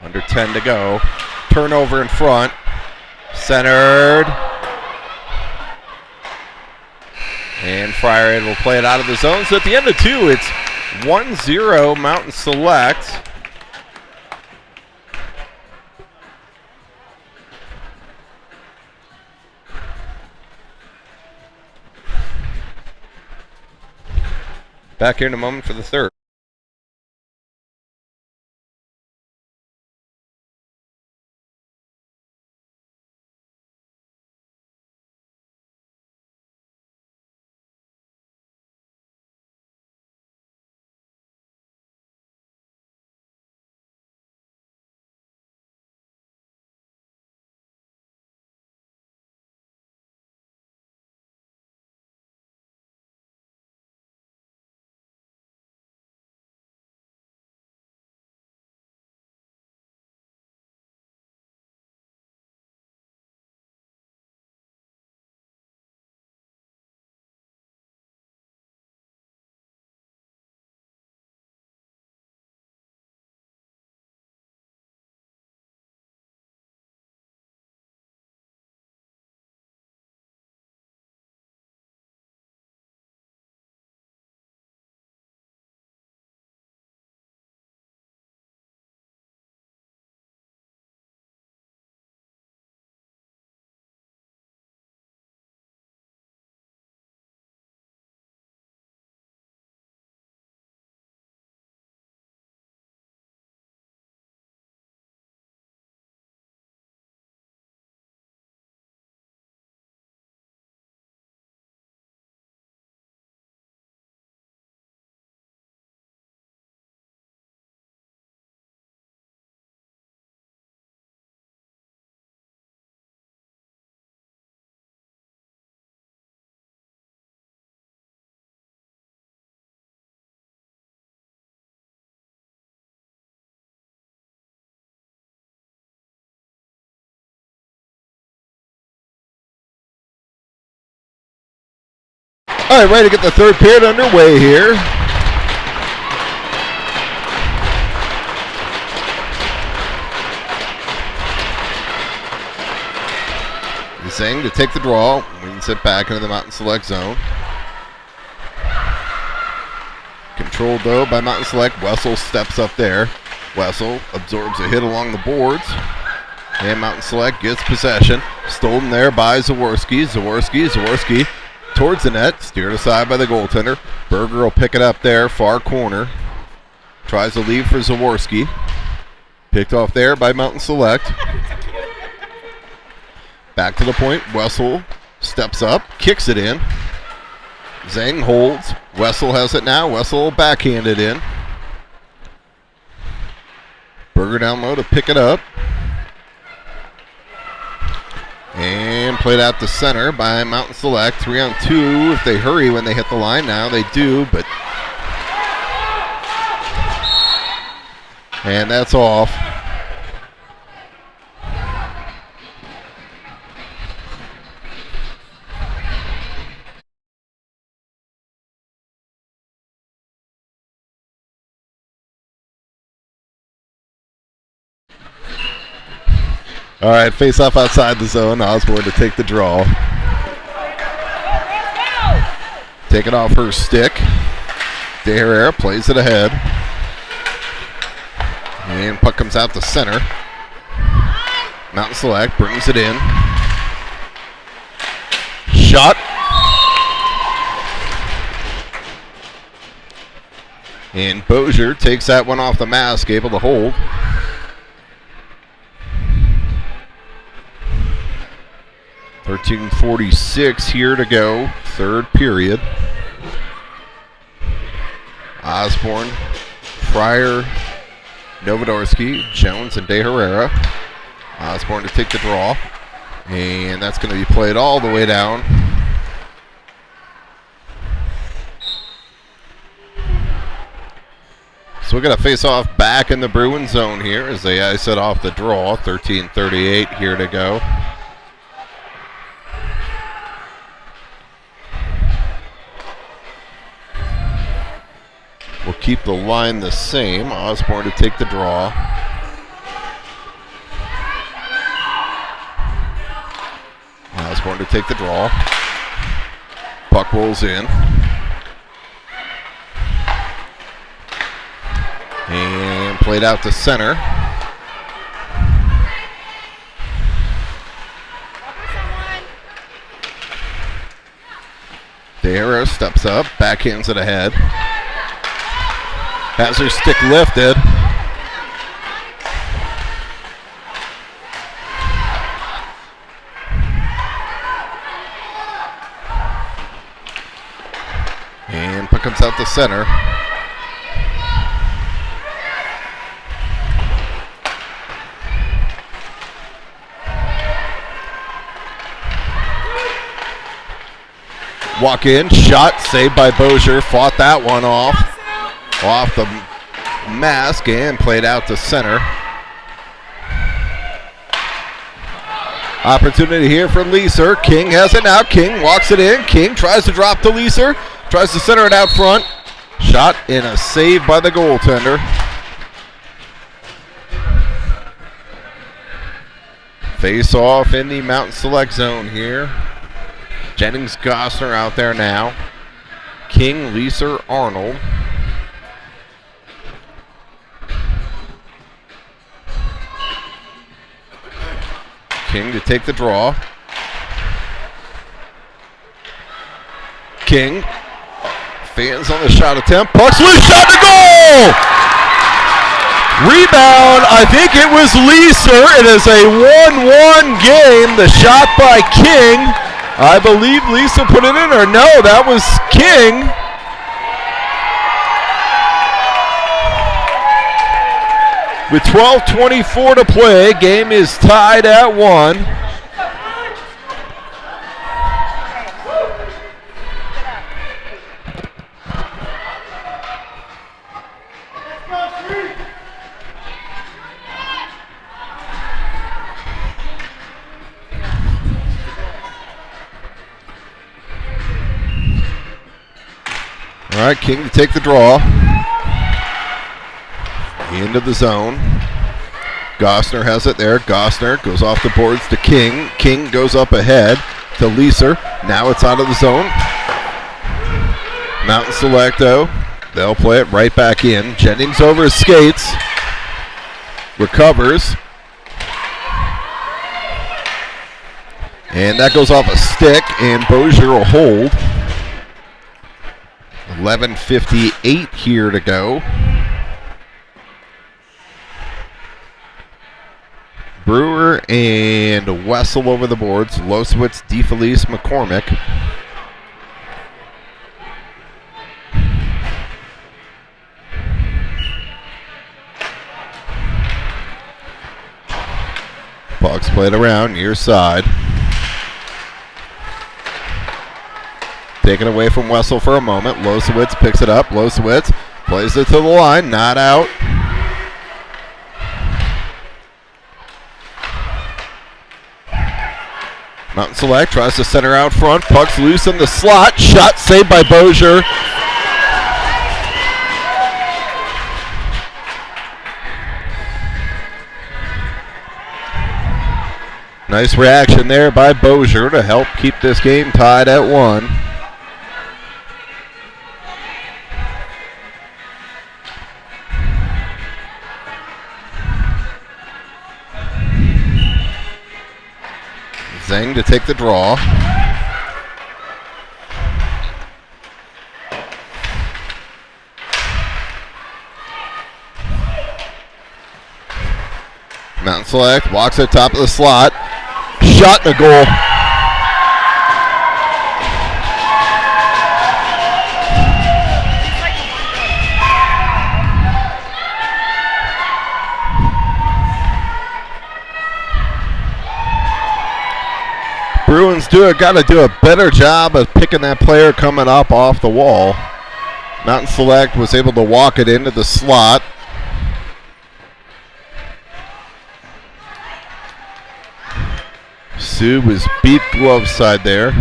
Under 10 to go. Turnover in front. Centered. And Fryer will play it out of the zone. So at the end of two, it's 1-0 Mountain Select. Back here in a moment for the third. All right, ready to get the third period underway here. Zhang to take the draw, wings it back into the Mountain Select zone. Controlled though by Mountain Select. Wessel steps up there. Wessel absorbs a hit along the boards. And Mountain Select gets possession. Stolen there by Zaworski. Zaworski towards the net. Steered aside by the goaltender. Berger will pick it up there, far corner. Tries to leave for Zaworski. Picked off there by Mountain Select. Back to the point. Wessel steps up, kicks it in. Zhang holds. Wessel has it now. Wessel backhand it in. Berger down low to pick it up. And played out to center by Mountain Select. 3-on-2 if they hurry when they hit the line. Now they do, but... And that's off. All right, face off outside the zone. Osborne to take the draw. Take it off her stick. De Herrera plays it ahead. And puck comes out to center. Mountain Select brings it in. Shot. And Bozier takes that one off the mask, able to hold. .13:46 here to go, third period. Osborne, Fryer, Novodorsky, Jones, and De Herrera. Osborne to take the draw. And that's going to be played all the way down. So we're going to face off back in the Bruins zone here as they ice it off the draw. 13:38 here to go. We'll keep the line the same. Osborne to take the draw. Osborne to take the draw. Puck rolls in. And played out to center. De Herrera steps up, backhands it ahead. Has her stick lifted. And puck comes out to center. Walk in, shot, saved by Bozier. Fought that one off the mask and played out to center. Opportunity here for Leeser. King has it now. King walks it in. King tries to drop to Leeser. Tries to center it out front. Shot in a save by the goaltender. Face off in the Mountain Select zone here. Jennings Gossner out there now. King, Leeser, Arnold. King to take the draw. King fans on the shot attempt. Puck's loose, shot to goal! Rebound, I think it was Leeser. It is a 1-1 game. The shot by King. I believe Leeser put it in, or no, that was King. With 12:24 to play, game is tied at 1. All right, King to take the draw. Into the zone. Gosner has it there. Gosner goes off the boards to King. King goes up ahead to Leeser. Now it's out of the zone. Mountain Select, though. They'll play it right back in. Jennings over his skates. Recovers. And that goes off a stick, and Bozier will hold. 11:58 here to go. Brewer and Wessel over the boards. Losowitz, DeFelice, McCormick. Puck's played around, near side. Taken away from Wessel for a moment. Losowitz picks it up. Losowitz plays it to the line, not out. Mountain Select tries to center out front. Puck's loose in the slot. Shot saved by Bozier. Nice reaction there by Bozier to help keep this game tied at 1. Zeng to take the draw. Mountain Select walks at top of the slot. Shot in the goal. Bruins got to do a better job of picking that player coming up off the wall. Mountain Select was able to walk it into the slot. Sue was beat glove side there.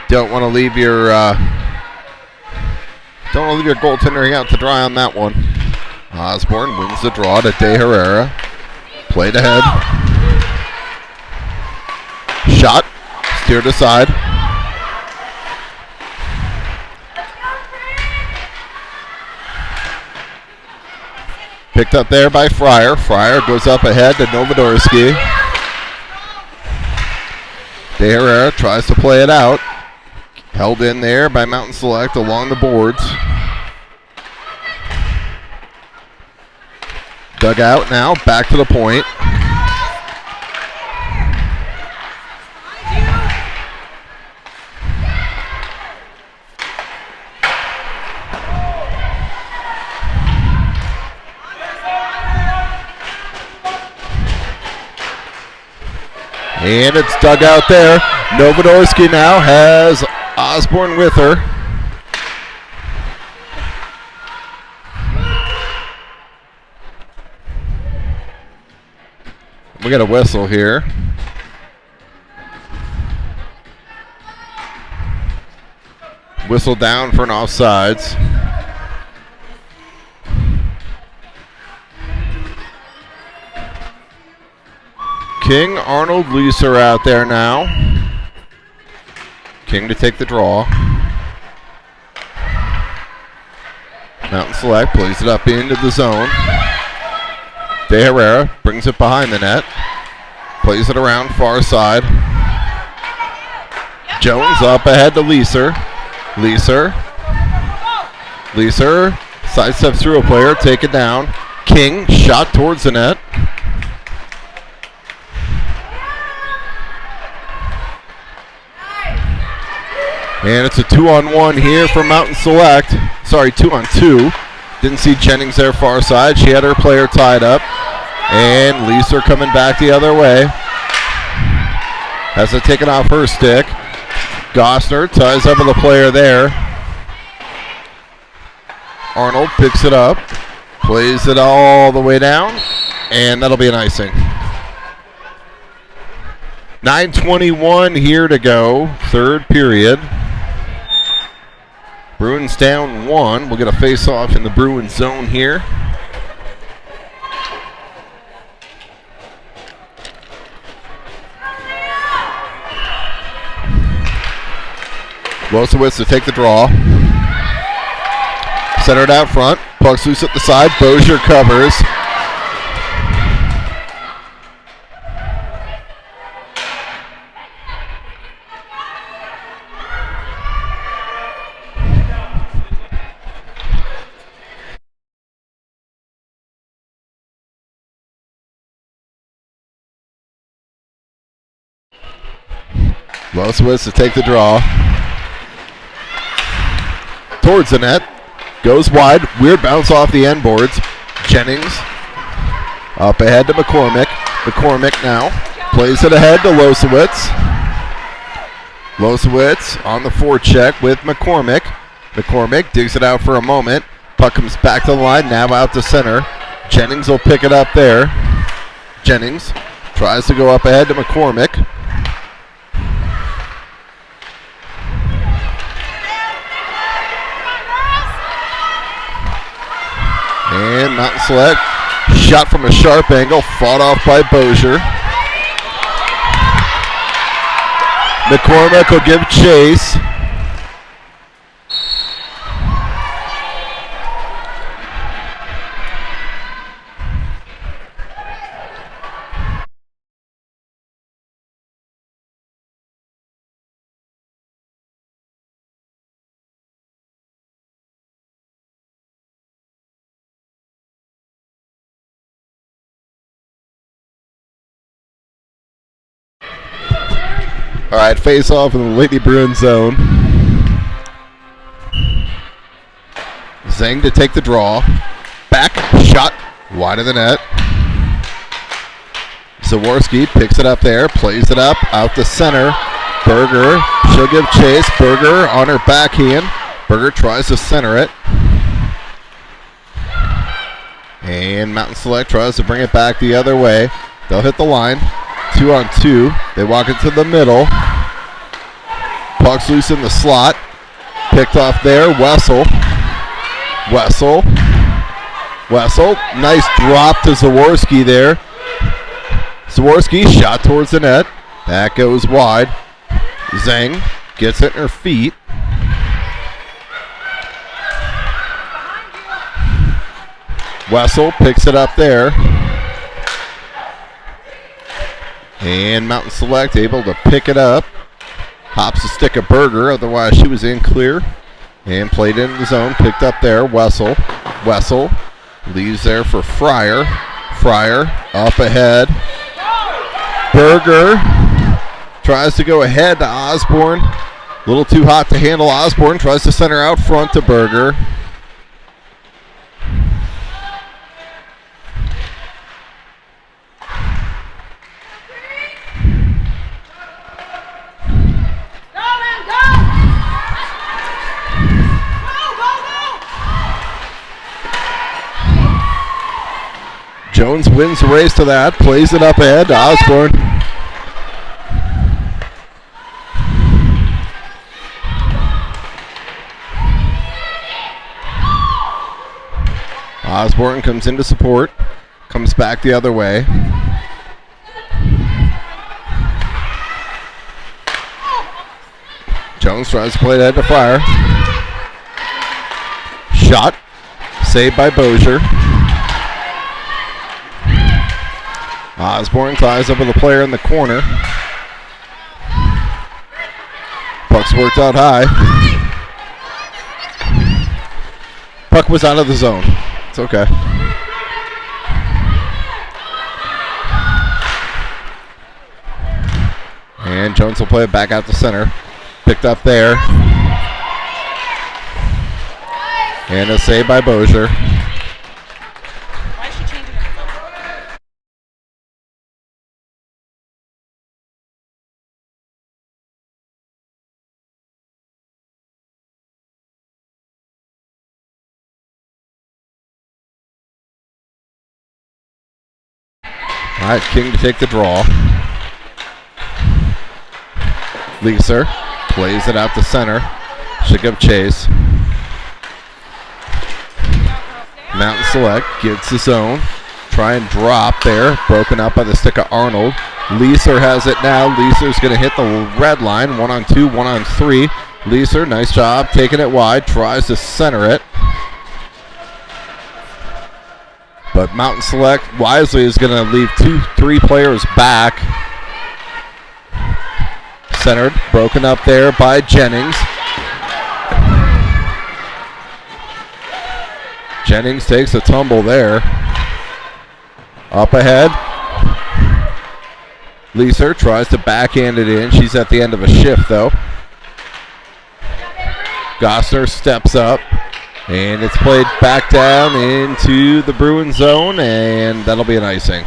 Don't want to leave your goaltender out to dry on that one. Osborne wins the draw to De Herrera. Played ahead. Shot, steered aside. Picked up there by Fryer. Fryer goes up ahead to Novodorski. De Herrera tries to play it out. Held in there by Mountain Select along the boards. Dug out now, back to the point. And it's dug out there. Novodorski now has Osborne with her. We got a whistle here. Whistle down for an offsides. King, Arnold, Leeser out there now. King to take the draw. Mountain Select plays it up into the zone. De Herrera brings it behind the net. Plays it around far side. Jones up ahead to Leeser. Leeser sidesteps through a player, take it down. King, shot towards the net. And it's a 2-on-1 here for Mountain Select. Sorry, 2-on-2. Didn't see Jennings there far side. She had her player tied up. And Leeser coming back the other way. Has it taken off her stick. Gosner ties up with the player there. Arnold picks it up. Plays it all the way down. And that'll be an icing. 9:21 here to go. Third period. Bruins down 1. We'll get a face-off in the Bruins zone here. Losowitz to take the draw. Centered out front. Puck's loose at the side. Bozier covers. Losowitz to take the draw. Towards the net. Goes wide. Weird bounce off the end boards. Jennings up ahead to McCormick. McCormick now plays it ahead to Losowitz. Losowitz on the forecheck with McCormick. McCormick digs it out for a moment. Puck comes back to the line. Now out to center. Jennings will pick it up there. Jennings tries to go up ahead to McCormick. And Mountain Select, shot from a sharp angle, fought off by Bozier. McCormick will give chase. All right, face off in the Lady Bruins zone. Zeng to take the draw. Back, shot, wide of the net. Zaworski picks it up there, plays it up, out to center. Berger, she'll give chase. Berger on her backhand. Berger tries to center it. And Mountain Select tries to bring it back the other way. They'll hit the line. 2-on-2. They walk it to the middle. Puck's loose in the slot. Picked off there. Wessel. Wessel. Nice drop to Zaworski there. Zaworski shot towards the net. That goes wide. Zeng gets it in her feet. Wessel picks it up there. And Mountain Select able to pick it up. Hops the stick of Berger, otherwise she was in clear. And played into the zone, picked up there. Wessel leaves there for Fryer. Fryer up ahead. Berger tries to go ahead to Osborne. A little too hot to handle. Osborne tries to center out front to Berger. Jones wins the race to that, plays it up ahead to Osborne. Osborne comes into support, comes back the other way. Jones tries to play it ahead to Fryer. Shot, saved by Bozier. Osborne ties up with a player in the corner. Puck's worked out high. Puck was out of the zone. It's okay. And Jones will play it back out to center. Picked up there. And a save by Bozier. All right, King to take the draw. Leeser plays it out to center. Should give chase. Mountain Select gets the zone. Try and drop there. Broken up by the stick of Arnold. Leeser has it now. Leeser's going to hit the red line. 1-on-2, 1-on-3. Leeser, nice job taking it wide. Tries to center it. But Mountain Select wisely is going to leave 2-3 players back. Centered. Broken up there by Jennings. Jennings takes a tumble there. Up ahead. Leeser tries to backhand it in. She's at the end of a shift, though. Gossner steps up, and it's played back down into the Bruins zone, and that'll be an icing.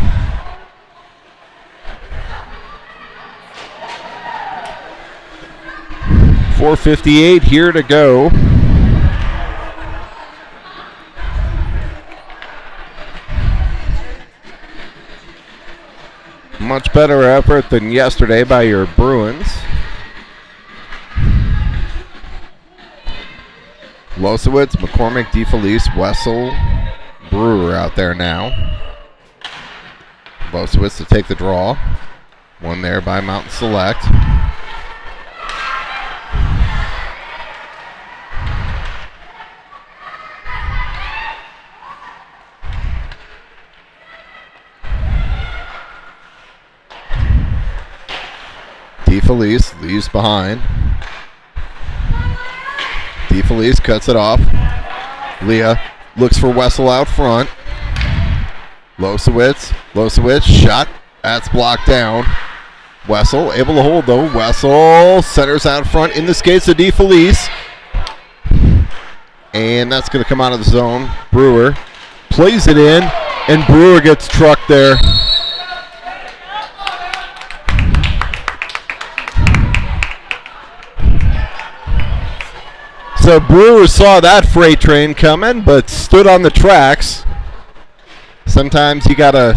.458 here to go. Much better effort than yesterday by your Bruins. Losowitz, McCormick, DeFelice, Wessel, Brewer out there now. Losowitz to take the draw. One there by Mountain Select. DeFelice leaves behind. DeFelice cuts it off. Leah looks for Wessel out front. Losowitz shot. That's blocked down. Wessel able to hold though. Wessel centers out front in the skates of DeFelice. And that's going to come out of the zone. Brewer plays it in, and Brewer gets trucked there. So Brewer saw that freight train coming, but stood on the tracks. Sometimes you gotta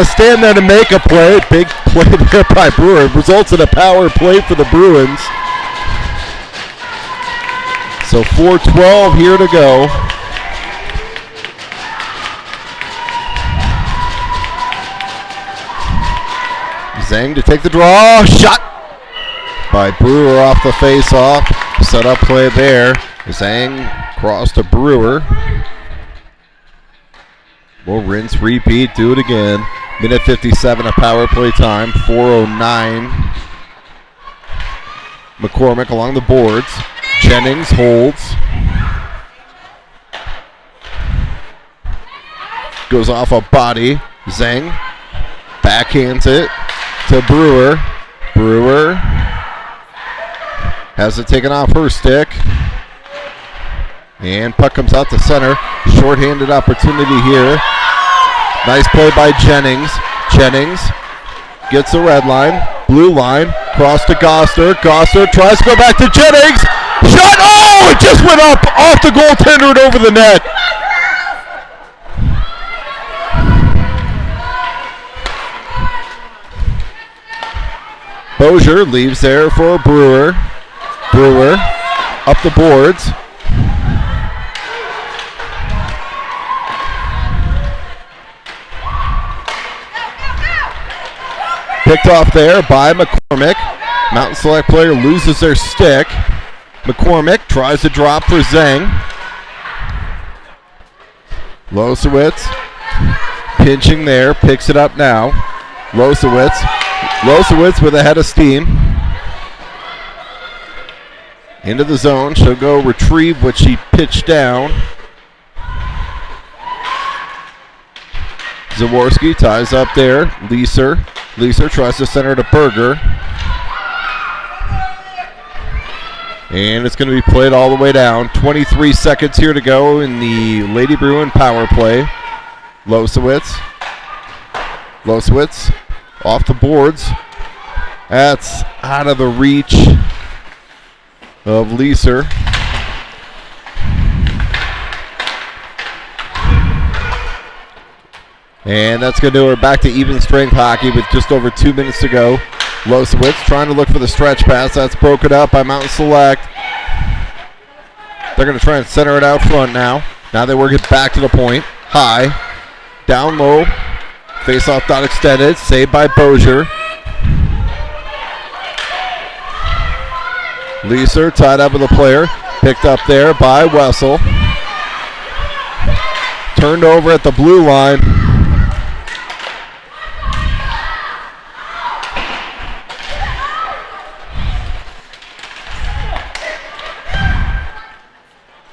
stand there to make a play. Big play there by Brewer. Results in a power play for the Bruins. So 4:12 here to go. Zhang to take the draw. Shot by Brewer off the face-off. Set up play there. Zhang cross to Brewer. We'll rinse, repeat, do it again. Minute 57 of power play time. 4:09. McCormick along the boards. Jennings holds. Goes off a body. Zhang backhands it to Brewer. Brewer has it taken off her stick. And puck comes out to center. Short-handed opportunity here. Nice play by Jennings. Jennings gets the red line. Blue line. Cross to Goster. Goster tries to go back to Jennings. Shot! Oh! It just went up off the goaltender and over the net. Bozier leaves there for Brewer. Brewer up the boards. Picked off there by McCormick. Mountain Select player loses their stick. McCormick tries to drop for Zhang. Losowitz pinching there, picks it up now. Losowitz with a head of steam. Into the zone. She'll go retrieve what she pitched down. Zaworski ties up there. Leeser tries to center to Berger. And it's going to be played all the way down. 23 seconds here to go in the Lady Bruin power play. Losowitz off the boards. That's out of the reach of Leeser. And that's going to do her back to even strength hockey with just over 2 minutes to go. Losowitz trying to look for the stretch pass. That's broken up by Mountain Select. They're going to try and center it out front now. Now they work it back to the point. High. Down low. Face-off not extended. Saved by Bozier. Leeser tied up with a player. Picked up there by Wessel. Turned over at the blue line.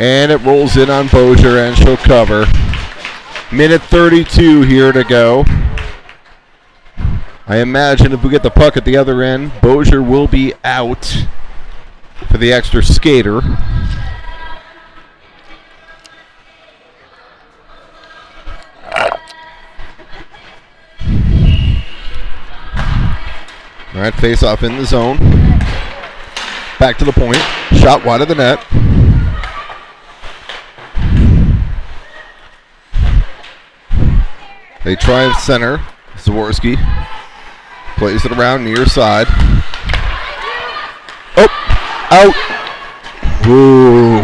And it rolls in on Bozier, and she'll cover. Minute 32 here to go. I imagine if we get the puck at the other end, Bozier will be out for the extra skater. All right, face off in the zone. Back to the point. Shot wide of the net. They try and center. Zaworski plays it around near side. Oh, out. Ooh,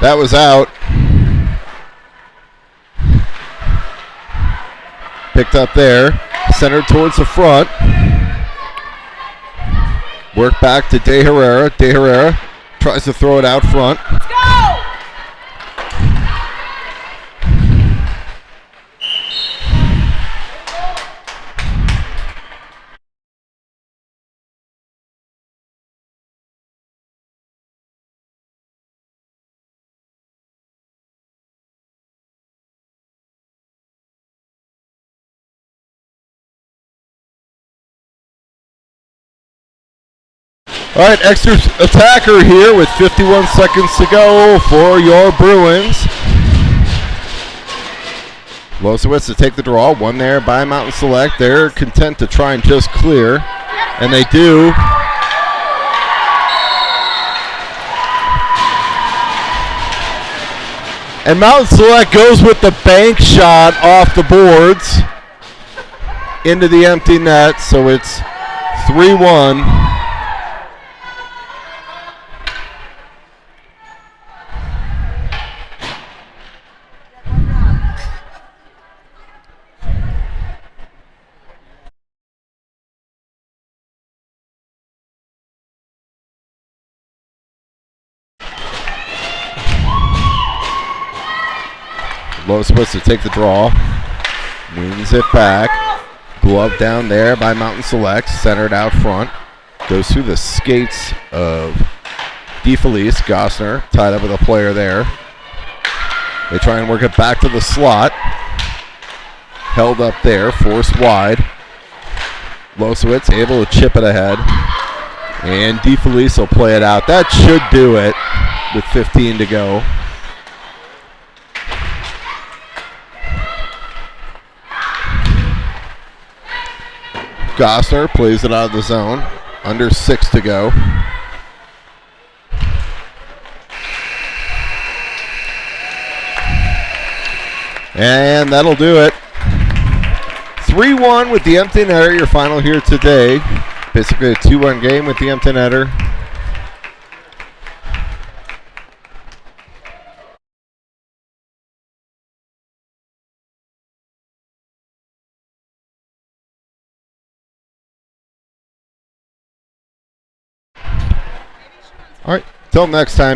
that was out. Picked up there. Centered towards the front. Work back to De Herrera. De Herrera tries to throw it out front. Let's go! All right, extra attacker here with 51 seconds to go for your Bruins. Losowitz to take the draw. One there by Mountain Select. They're content to try and just clear, and they do. And Mountain Select goes with the bank shot off the boards into the empty net, so it's 3-1. Low supposed to take the draw. Wings it back. Glove down there by Mountain Select. Centered out front. Goes through the skates of DeFelice. Gossner tied up with a player there. They try and work it back to the slot. Held up there. Forced wide. Losowitz able to chip it ahead. And DeFelice will play it out. That should do it with 15 to go. Gossner plays it out of the zone. Under 6 to go. And that'll do it. 3-1 with the empty netter, your final here today. Basically a 2-1 game with the empty netter. All right, till next time.